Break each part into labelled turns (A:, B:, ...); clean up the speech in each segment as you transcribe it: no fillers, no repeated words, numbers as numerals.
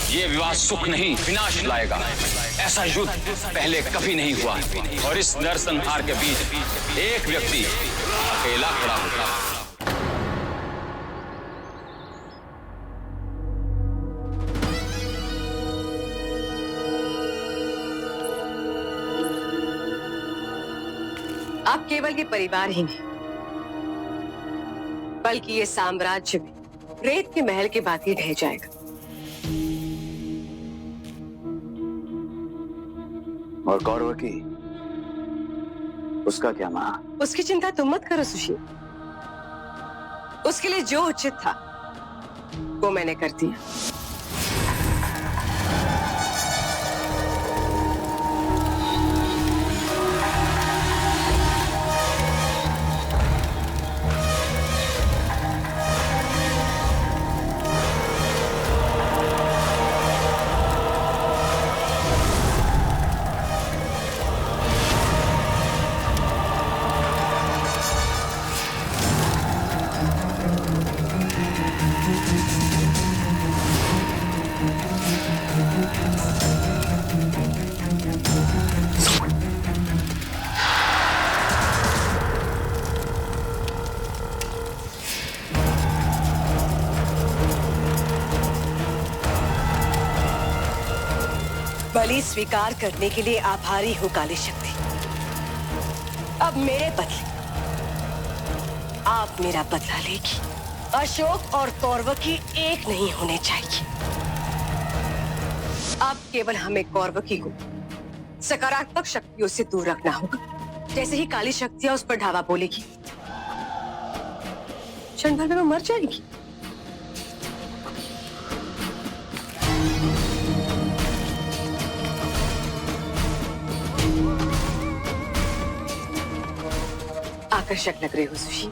A: ये विवाह सुख नहीं विनाश लाएगा। ऐसा युद्ध पहले कभी नहीं हुआ और इस नरसंहार के बीच एक व्यक्ति अकेला खड़ा होगा।
B: आप केवल ये परिवार ही नहीं बल्कि ये साम्राज्य भी रेत के महल के बाद ही ढह जाएगा।
C: और कौरव की उसका क्या मां?
B: उसकी चिंता तुम मत करो सुशील। उसके लिए जो उचित था वो मैंने कर दिया। बलि स्वीकार करने के लिए आभारी हूं काली शक्ति। अब मेरे बदले आप मेरा बदला लेगी। अशोक और कौरव की एक नहीं होने चाहिए। अब केवल हमें कौरवकी को सकारात्मक शक्तियों से दूर रखना होगा। जैसे ही काली शक्तियां उस पर ढावा बोलेगी क्षण भर में वो मर जाएगी। आकर्षक लग रहे हो सुशील।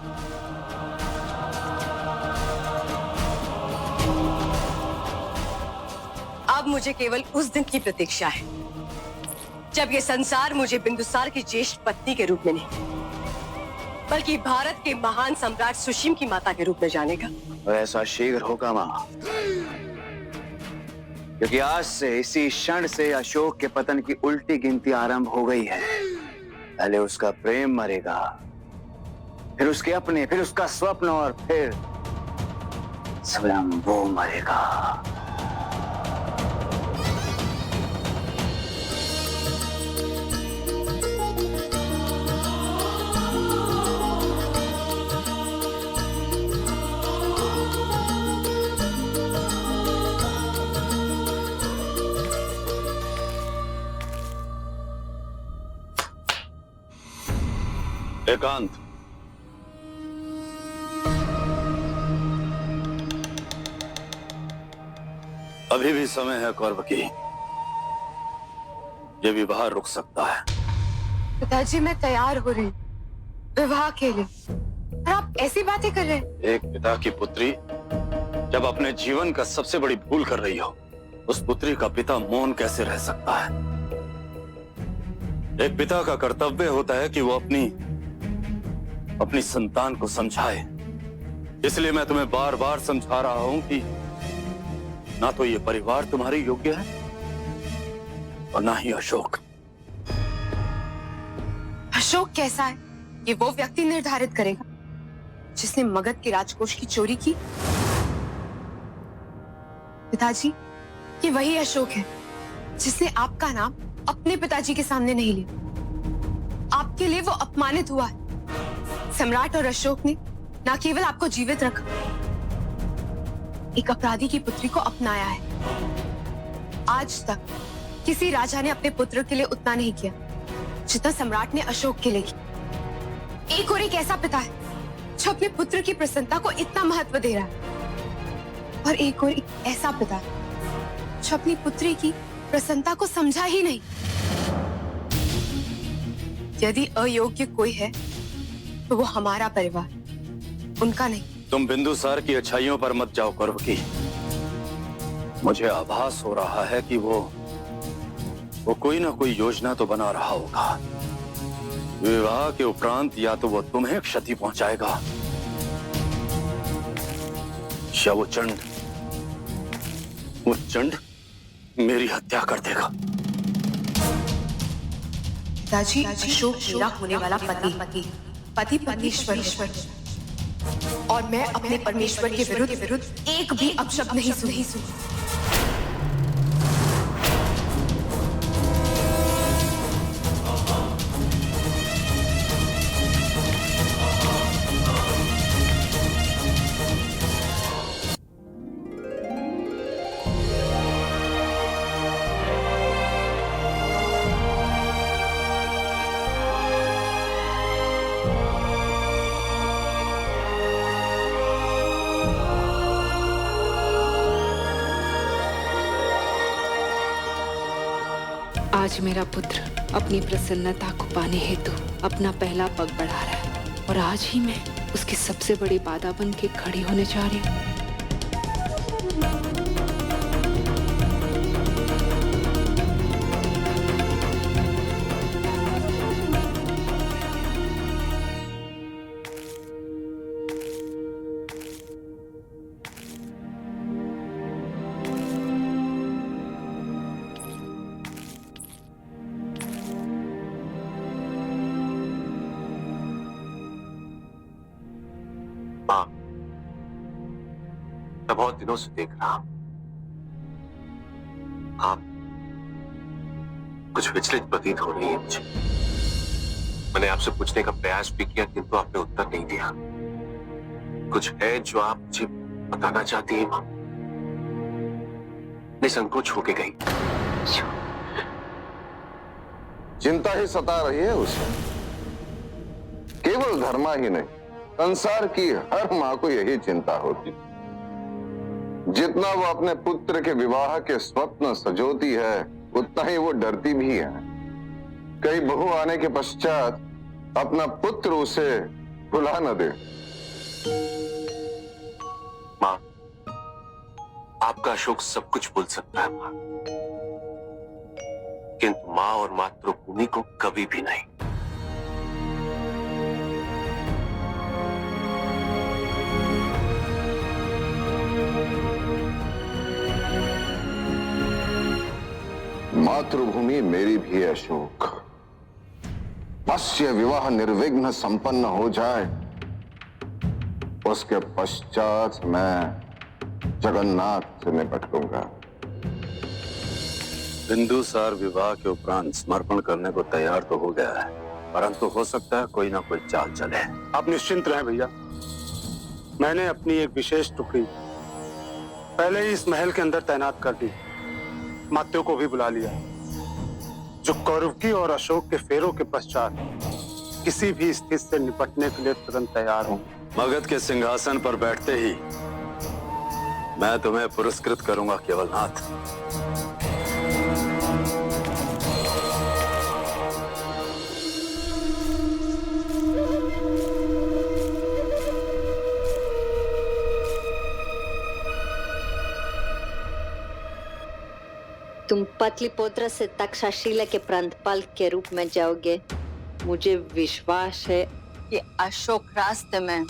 B: अब मुझे केवल उस दिन की प्रतीक्षा है जब ये संसार मुझे बिंदुसार की ज्येष्ठ पत्नी के रूप में नहीं बल्कि भारत के महान सम्राट सुशील की माता के रूप में जानेगा।
C: और ऐसा शीघ्र होगा मां, क्योंकि आज से इसी क्षण से अशोक के पतन की उल्टी गिनती आरंभ हो गई है। पहले उसका प्रेम मरेगा, फिर उसके अपने, फिर उसका स्वप्न और फिर स्वयं वो मरेगा।
D: एकांत। अभी भी समय है कौरव की। ये विवाह रुक सकता है।
E: पिताजी मैं तैयार हो रही हूँ विवाह के लिए, और आप ऐसी बातें कर रहे हैं।
D: एक पिता की पुत्री जब अपने जीवन का सबसे बड़ी भूल कर रही हो, उस पुत्री का पिता मौन कैसे रह सकता है? एक पिता का कर्तव्य होता है कि वो अपनी संतान को समझाए। इसलिए मैं तुम्हें बार बार समझा रहा हूं कि ना तो ये परिवार तुम्हारे योग्य है और ना ही अशोक।
E: अशोक कैसा है ये वो व्यक्ति निर्धारित करेगा जिसने मगध के राजकोष की चोरी की। पिताजी ये वही अशोक है जिसने आपका नाम अपने पिताजी के सामने नहीं लिया। आपके लिए वो अपमानित हुआ है। सम्राट और अशोक ने न केवल आपको जीवित रखा, एक अपराधी की पुत्री को अपनाया है। आज तक किसी राजा ने अपने पुत्र के लिए उतना नहीं किया जितना सम्राट ने अशोक के लिए किया। एक और एक ऐसा पिता है जो अपने पुत्र की प्रसन्नता को इतना महत्व दे रहा है, और एक और एक ऐसा पिता है जो अपनी पुत्री की प्रसन्नता को समझा ही नहीं। यदि अयोग्य कोई है तो वो हमारा परिवार, उनका नहीं।
D: तुम बिंदुसार की अच्छाइयों पर मत जाओ कौरव की। मुझे आभास हो रहा है कि वो कोई ना कोई योजना तो बना रहा होगा। विवाह के उपरांत या तो वो तुम्हें क्षति पहुंचाएगा या वो चंड मेरी हत्या कर देगा।
E: पिताजी, अशोक मेरा होने वाला पति परमेश्वर, और मैं अपने परमेश्वर के विरुद्ध एक भी अपशब्द नहीं सुनी।
F: आज मेरा पुत्र अपनी प्रसन्नता को पाने हेतु अपना पहला पग बढ़ा रहा है, और आज ही मैं उसकी सबसे बड़ी बाधा बन के खड़ी होने जा रही हूँ।
G: माँ, मैं बहुत दिनों से देख रहा हूं आप कुछ विचलित प्रतीत हो रही है मुझे। मैंने आपसे पूछने का प्रयास भी किया किंतु आपने उत्तर नहीं दिया। कुछ है जो आप मुझे बताना चाहती हैं माँ? निसंकोच होके गई।
H: चिंता ही सता रही है उसे। केवल धर्मा ही नहीं, संसार की हर मां को यही चिंता होती। जितना वो अपने पुत्र के विवाह के स्वप्न सजोती है, उतना ही वो डरती भी है। कई बहू आने के पश्चात अपना पुत्र उसे भुला न दे।
G: माँ, आपका अशोक सब कुछ भूल सकता है माँ, किंतु माँ और मातृभूमि को कभी भी नहीं।
H: मातृभूमि मेरी भी है अशोक। बस ये विवाह निर्विघ्न संपन्न हो जाए, उसके पश्चात मैं जगन्नाथ से निपट लूंगा।
D: बिंदुसार विवाह के उपरांत समर्पण करने को तैयार तो हो गया है, परंतु हो सकता है कोई ना कोई चाल चले।
I: आप निश्चिंत रहें भैया, मैंने अपनी एक विशेष टुकड़ी पहले ही इस महल के अंदर तैनात कर दी। मात्यो को भी बुला लिया, जो कौरवकी और अशोक के फेरों के पश्चात किसी भी स्थिति से निपटने के लिए तुरंत तैयार हूं।
D: मगध के सिंहासन पर बैठते ही मैं तुम्हें पुरस्कृत करूंगा केवलनाथ।
J: तुम पत्लिपुत्र से तक्षशिला के प्रांतपाल के रूप में जाओगे। मुझे विश्वास है कि अशोक रास्ते में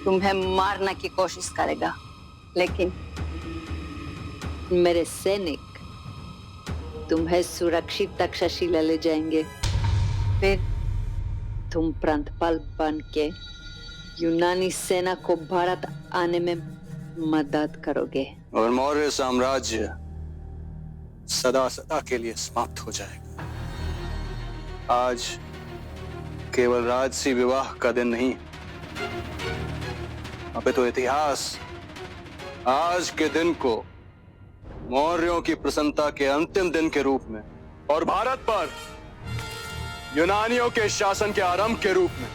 J: तुम्हें मारने की कोशिश करेगा, लेकिन मेरे सैनिक तुम्हें सुरक्षित तक्षशिला ले जाएंगे। फिर तुम प्रांतपाल बन के यूनानी सेना को भारत आने में मदद करोगे
I: और मौर्य साम्राज्य सदा सदा के लिए समाप्त हो जाएगा। आज केवल राजसी विवाह का दिन नहीं, अबे तो इतिहास आज के दिन को मौर्यों की प्रसन्नता के अंतिम दिन के रूप में और भारत पर यूनानियों के शासन के आरंभ के रूप में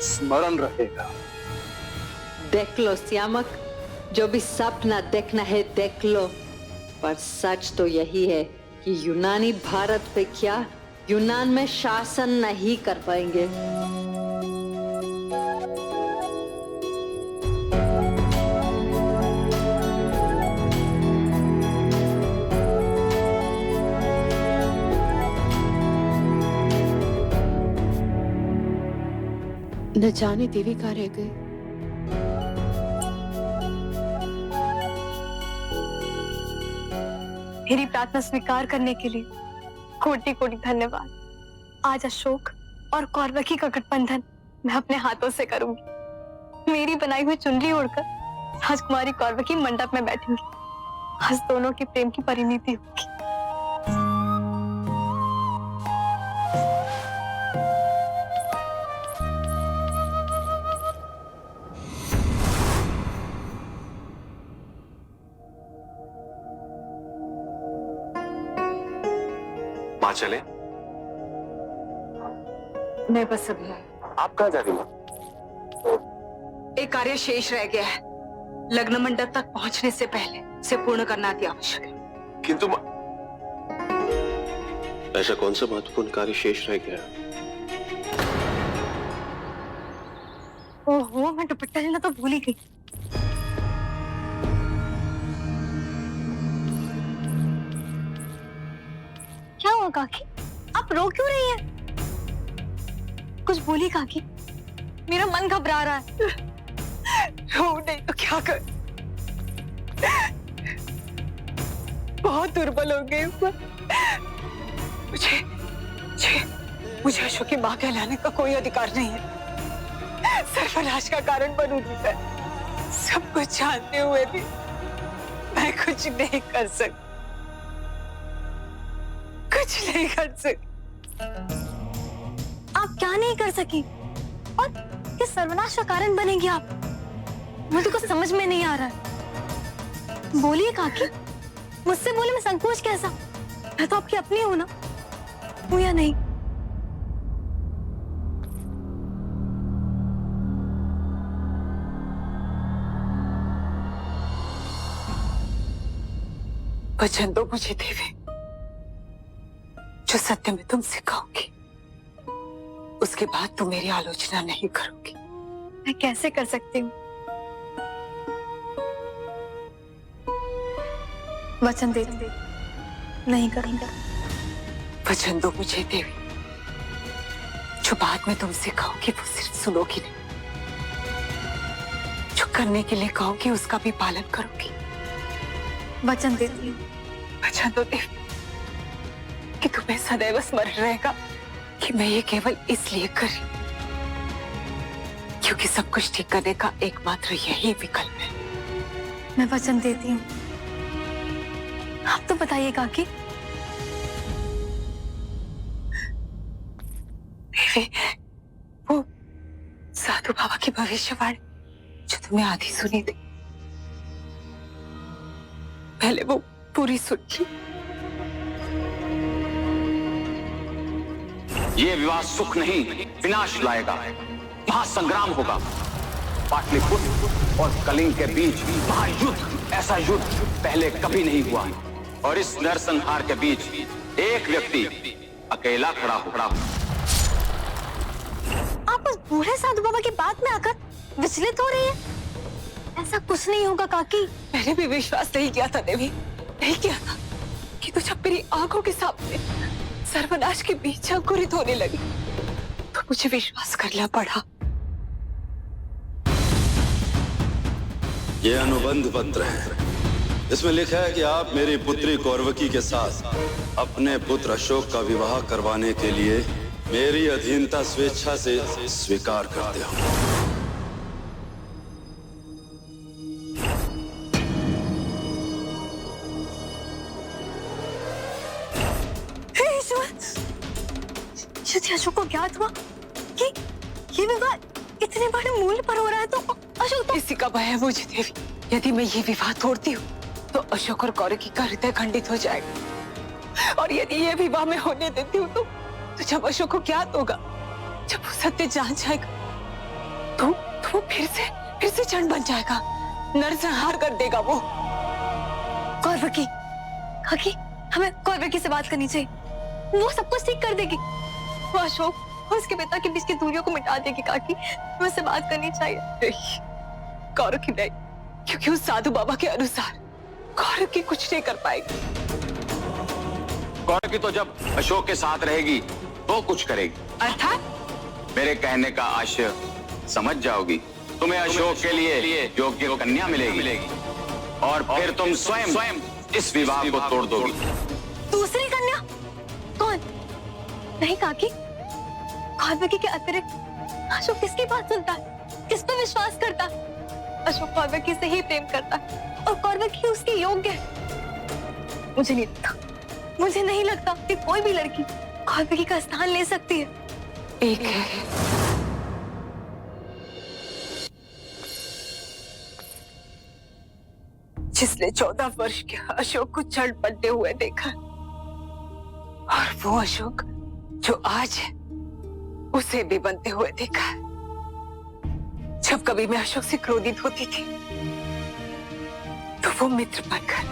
I: स्मरण रहेगा।
J: देख लो श्यामक, जो भी सपना देखना है देख लो, पर सच तो यही है कि यूनानी भारत पे क्या यूनान में शासन नहीं कर पाएंगे।
F: न जाने देवी कहाँ रह गई।
K: मेरी प्रार्थना स्वीकार करने के लिए कोटि कोटि धन्यवाद। आज अशोक और कौरवकी का गठबंधन मैं अपने हाथों से करूंगी। मेरी बनाई हुई चुनरी ओढ़कर राजकुमारी कौरवकी मंडप में बैठेंगी। आज दोनों की प्रेम की परिणति होगी।
G: माँ चले?
F: मैं बस अभी आई।
G: आप कहाँ जा रही हैं?
F: एक कार्य शेष रह गया है। लग्न मंडप तक पहुंचने से पहले उसे पूर्ण करना अति आवश्यक है।
G: किंतु ऐसा कौन सा महत्वपूर्ण कार्य शेष रह गया?
K: ओहो, मैं दुपट्टा लेना तो भूल ही गई। क्या हुआ काकी? आप रो क्यों रही हैं? कुछ बोली काकी? मेरा मन घबरा रहा है।
B: रो नहीं तो क्या कर? बहुत दुर्बल हो गई मुझे अशोक की मां कहलाने का कोई अधिकार नहीं है। सर्वनाश का कारण बनूंगी मैं। सब कुछ जानते हुए भी मैं कुछ नहीं कर सकती। कुछ नहीं कर सकती।
K: आप क्या नहीं कर सकी और किस सर्वनाश का कारण बनेंगी आप? मुझे कुछ समझ में नहीं आ रहा है। बोलिए काकी, मुझसे बोले में संकोच कैसा? मैं तो आपकी अपनी हूं ना, हूं या नहीं?
B: वचन दो मुझे देवी, जो सत्य में तुमसे कहूंगी उसके बाद तुम मेरी आलोचना नहीं करोगी।
K: मैं कैसे कर सकती हूँ? वचन दे नहीं करूंगा।
B: वचन दो मुझे देवी, जो बात में तुमसे कहूंगी वो सिर्फ सुनोगी नहीं, जो करने के लिए कहूंगी उसका भी पालन करोगी।
K: वचन देती हूँ।
B: वचन दो देवी कि तुम्हें सदैव स्मरण रहेगा कि मैं ये केवल इसलिए कर रही हूं क्योंकि सब कुछ ठीक करने का एकमात्र यही विकल्प है।
K: मैं वचन देती हूँ। आप तो बताइए काकी।
B: देवी, वो साधु बाबा की भविष्यवाणी जो तुमने आधी सुनी थी, पहले वो पूरी सुन ली।
A: ये विवाह सुख नहीं विनाश लाएगा। महासंग्राम होगा। पाटलिपुत्र और कलिंग के बीच महायुद्ध, ऐसा युद्ध पहले कभी नहीं हुआ। और इस नरसंहार के बीच एक व्यक्ति अकेला खड़ा हो।
K: आप उस बूढ़े साधु बाबा की बात में आकर विचलित हो रही है। ऐसा कुछ नहीं होगा काकी।
B: मैंने भी विश्वास नहीं किया था देवी, नहीं किया था कि तो जब मेरी आंखों के सामने सर्वनाश के बीच अंकुरित होने लगी तो मुझे विश्वास करना पड़ा।
D: ये अनुबंध पत्र है। इसमें लिखा है कि आप मेरी पुत्री कौरवकी के साथ अपने पुत्र अशोक का विवाह करवाने के लिए मेरी अधीनता स्वेच्छा से स्वीकार करते हो।
K: यदि अशोक को ज्ञात हुआ कि ये विवाह इतने बड़े मूल्य पर हो रहा है तो अशोक तो...
B: इसी का भय है मुझे देवी। यदि मैं ये विवाह तोड़ती हूँ तो अशोक और कौरवकी का हृदय खंडित हो जाएगा। और यदि ये विवाह में होने देती हूँ तो जब अशोक को ज्ञात होगा, जब वो सत्य जान जाएगा तो वो फिर से चंड बन जाएगा, नरसंहार कर देगा वो।
K: कौरवकी, काकी, हमें कौरवकी से बात करनी चाहिए। वो सब कुछ ठीक कर देगी। वो अशोक और उसके पिता के बीच की दूरियों को मिटा देगी काकी। हमें उससे बात करनी चाहिए।
B: नहीं, कौरवकी नहीं, क्योंकि उस साधु बाबा के अनुसार कौरवकी कुछ नहीं कर पाएगी।
A: कौरवकी तो जब अशोक के साथ रहेगी तो कुछ करेगी।
B: अर्थात
A: मेरे कहने का आशय समझ जाओगी। तुम्हें अशोक के लिए योग्य कन्या मिलेगी और फिर तुम स्वयं इस विवाह को तोड़ दोगी।
K: दूसरी कन्या? कौन? नहीं काकी, कौरवकी के अतिरिक्त अशोक किसकी बात सुनता है, किस पर विश्वास करता है? अशोक कौरवकी से ही प्रेम करता है और कौरवकी उसके योग्य है। मुझे नहीं लगता कि कोई भी लड़की कौरवकी का स्थान ले सकती है।
F: एक है,
L: जिसने 14 वर्ष के अशोक को चढ़ बनते हुए देखा, और वो अशोक जो आज है उसे भी बनते हुए देखा है। जब कभी मैं अशोक से क्रोधित होती थी तो वो मित्र बनकर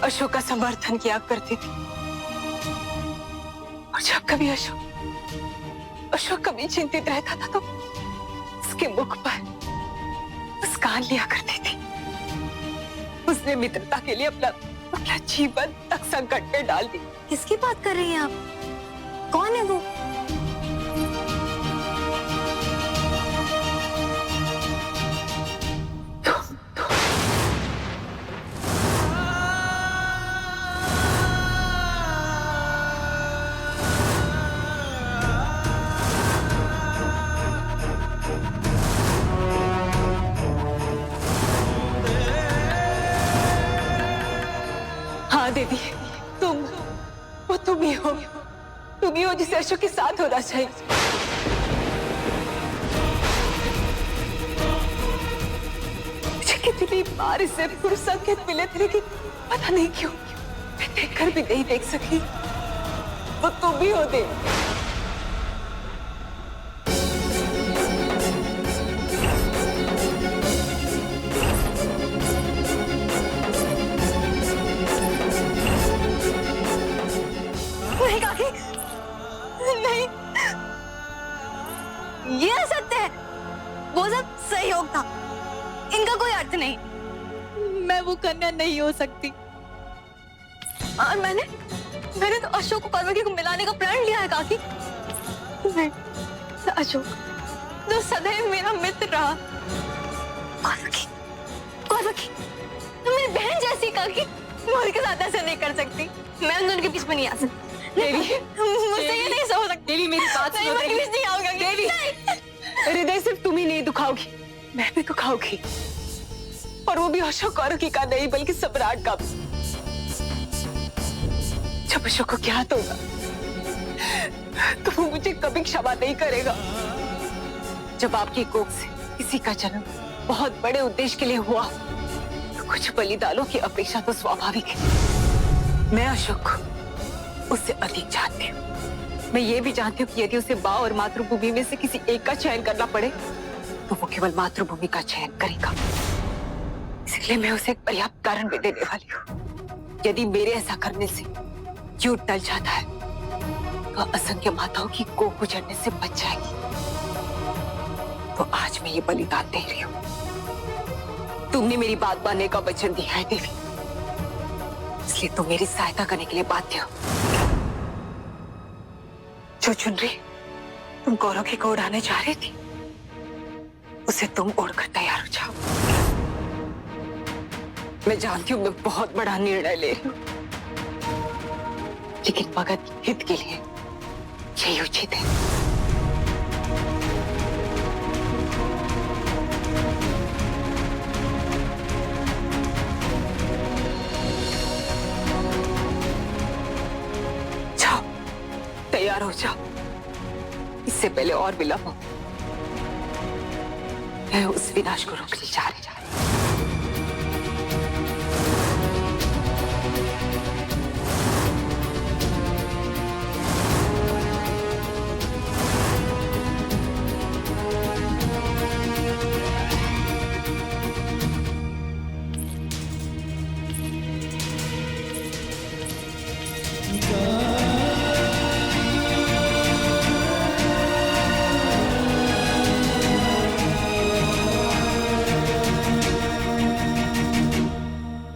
L: अशोक का समर्थन किया करती थी, और जब कभी अशोक कभी चिंतित रहता था तो उसके मुख पर मुस्कान लिया करती थी। उसने मित्रता के लिए अपना जीवन तक संकट में डाल दी।
K: किसकी बात कर रही हैं आप? कौन है वो?
L: हाँ देवी, तुम ही हो जिसे अशोक के साथ होना चाहिए। मुझे कितनी बार इसे पुरुषांकित मिले थे, लेकिन पता नहीं क्यों मैं देखकर भी नहीं देख सकी। वो तुम ही हो देवी।
K: नहीं काकी, नहीं, ये असत्य है। वो सब सहयोग था, इनका कोई अर्थ नहीं। मैं वो कन्या नहीं हो सकती। और मैंने तो अशोक को कौरवकी को मिलाने का प्रण लिया है काकी। नहीं, अशोक जो सदैव मेरा मित्र रहा, कौरवकी मेरी बहन जैसी काकी, मैं उनके साथ ऐसे नहीं कर सकती। मैं उन दोनों के बीच में नहीं आ सकती। देवी, मुझसे ये नहीं सो सकती। देवी मेरी बात सुनो। मैं बीच नहीं आऊंगा। देवी,
L: हृदय सिर्फ तुम ही नहीं दुखाओगी, मैं भी दुखाऊंगी, और वो भी अशोक कौरवकी का नहीं बल्कि सम्राट का भी। जब अशोक को ज्ञात होगा तो वो मुझे कभी क्षमा नहीं करेगा। जब आपकी कोख से किसी का जन्म बहुत बड़े उद्देश्य के लिए हुआ तो कुछ बलिदानों की अपेक्षा तो स्वाभाविक है। मैं अशोक को उससे अधिक जानती हूँ। मैं ये भी जानती हूँ कि यदि उसे माँ और मातृभूमि में से किसी एक का चयन करना पड़े तो वो केवल मातृभूमि का चयन करेगा। इसलिए मैं उसे एक पर्याप्त कारण भी देने वाली हूँ। यदि मेरे ऐसा करने से युद्ध टल जाता है तो असंख्य माताओं की कोख उजड़ने से बच जाएगी। तो आज मैं ये बलिदान दे रही हूँ। तुमने मेरी बात मानने का वचन दिया है देवी, इसलिए तुम मेरी सहायता करने के लिए बाध्य हो। जो चुनरी तुम कौरवकी को उड़ाने जा रही थी, उसे तुम उड़कर तैयार हो जाओ। मैं जानती हूँ मैं बहुत बड़ा निर्णय ले रही हूँ, लेकिन मगध हित के लिए यही उचित है। जाओ, तैयार हो जाओ, इससे पहले और विलंब हो। मैं उस विनाश को रोकने जा रही।